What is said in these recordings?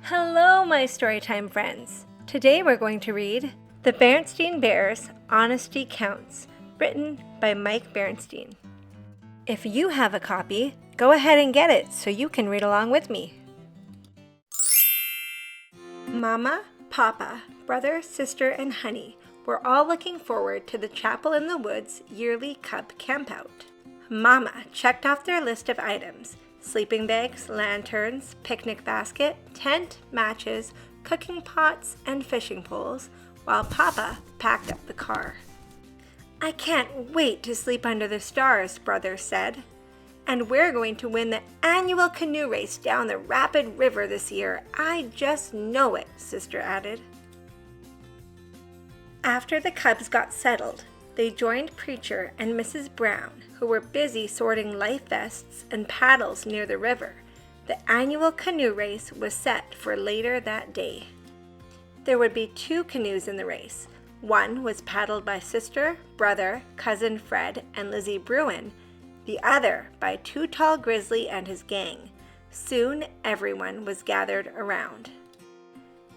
Hello, my Storytime friends. Today we're going to read The Berenstain Bears' Honesty Counts, written by Mike Berenstain. If you have a copy, go ahead and get it so you can read along with me. Mama, Papa, brother, sister, and Honey were all looking forward to the Chapel in the Woods yearly cub campout. Mama checked off their list of items: sleeping bags, lanterns, picnic basket, tent, matches, cooking pots, and fishing poles, while Papa packed up the car. "I can't wait to sleep under the stars," Brother said. "And we're going to win the annual canoe race down the rapid river this year. I just know it," Sister added. After the cubs got settled, they joined Preacher and Mrs. Brown, who were busy sorting life vests and paddles near the river. The annual canoe race was set for later that day. There would be 2 canoes in the race. One was paddled by Sister, Brother, Cousin Fred, and Lizzy Bruin, the other by Too Tall Grizzly and his gang. Soon everyone was gathered around.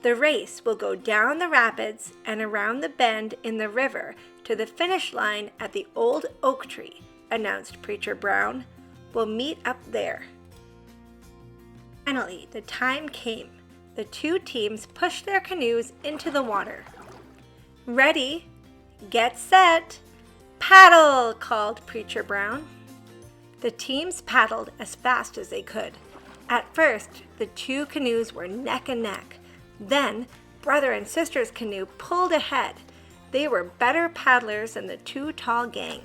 "The race will go down the rapids and around the bend in the river to the finish line at the old oak tree," announced Preacher Brown. "We'll meet up there." Finally, the time came. The 2 teams pushed their canoes into the water. "Ready, get set, paddle," called Preacher Brown. The teams paddled as fast as they could. At first, the 2 canoes were neck and neck. Then, Brother and Sister's canoe pulled ahead. They were better paddlers than the Too Tall gang.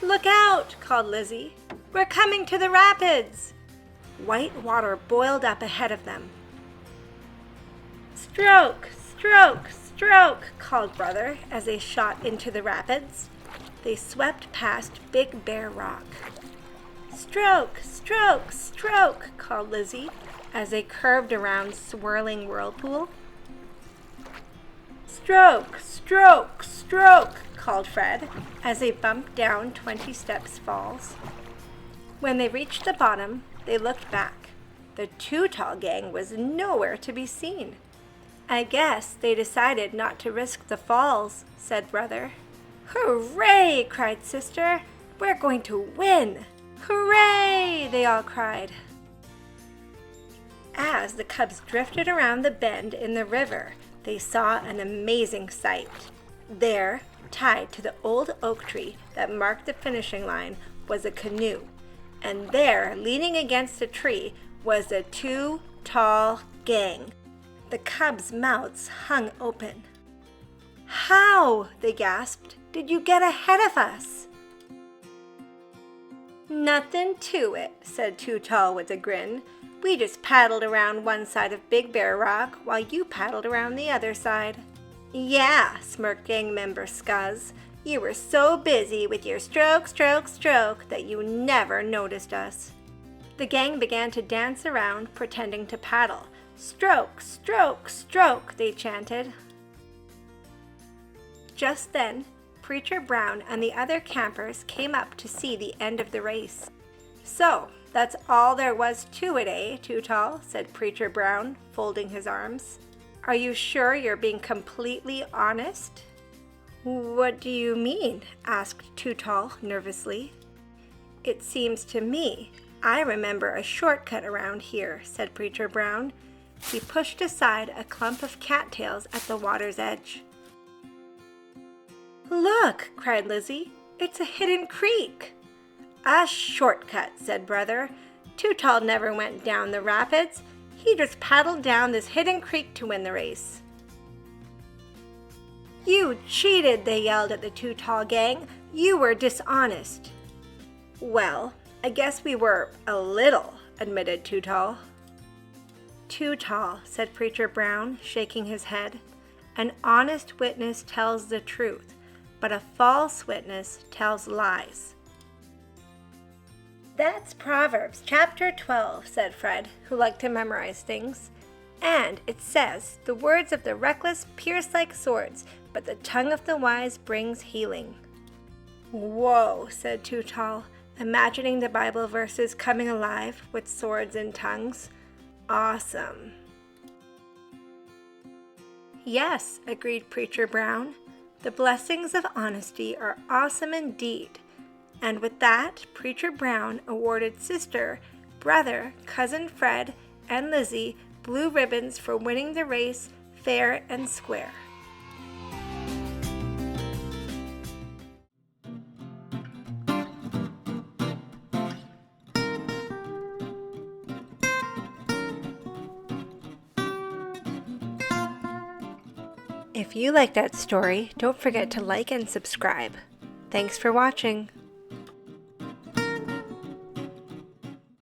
"Look out," called Lizzy. "We're coming to the rapids." White water boiled up ahead of them. "Stroke, stroke, stroke," called Brother as they shot into the rapids. They swept past Big Bear Rock. "Stroke, stroke, stroke," called Lizzy as they curved around Swirling Whirlpool. "Stroke, stroke, stroke," called Fred as they bumped down 20 Steps Falls. When they reached the bottom, they looked back. The Too Tall gang was nowhere to be seen. "I guess they decided not to risk the falls," said Brother. "Hooray!" cried Sister. "We're going to win!" "Hooray!" they all cried. As the cubs drifted around the bend in the river, they saw an amazing sight. There, tied to the old oak tree that marked the finishing line, was a canoe. And there, leaning against a tree, was the Too Tall gang. The cubs' mouths hung open. "How," they gasped, "did you get ahead of us?" "Nothing to it," said Too Tall with a grin. "We just paddled around one side of Big Bear Rock while you paddled around the other side." "Yeah," smirked gang member Scuzz. "You were so busy with your stroke, stroke, stroke that you never noticed us." The gang began to dance around, pretending to paddle. "Stroke, stroke, stroke," they chanted. Just then, Preacher Brown and the other campers came up to see the end of the race. "So, that's all there was to it, eh, Too Tall?" said Preacher Brown, folding his arms. "Are you sure you're being completely honest?" "What do you mean?" asked Too Tall nervously. "It seems to me I remember a shortcut around here," said Preacher Brown. He pushed aside a clump of cattails at the water's edge. "Look!" cried Lizzy. "It's a hidden creek." "A shortcut," said Brother. "Too Tall never went down the rapids. He just paddled down this hidden creek to win the race." "You cheated," they yelled at the Too Tall gang. "You were dishonest." "Well, I guess we were a little," admitted Too Tall. "Too Tall," said Preacher Brown, shaking his head. "An honest witness tells the truth, but a false witness tells lies." "That's Proverbs chapter 12, said Fred, who liked to memorize things. "And it says, 'The words of the reckless pierce like swords, but the tongue of the wise brings healing.'" "Whoa," said Too Tall, imagining the Bible verses coming alive with swords and tongues. awesome. Yes, agreed Preacher Brown. The blessings of honesty are awesome indeed. And with that, Preacher Brown awarded sister, brother, cousin Fred, and Lizzy blue ribbons for winning the race fair and square. If you like that story, don't forget to like and subscribe. Thanks for watching.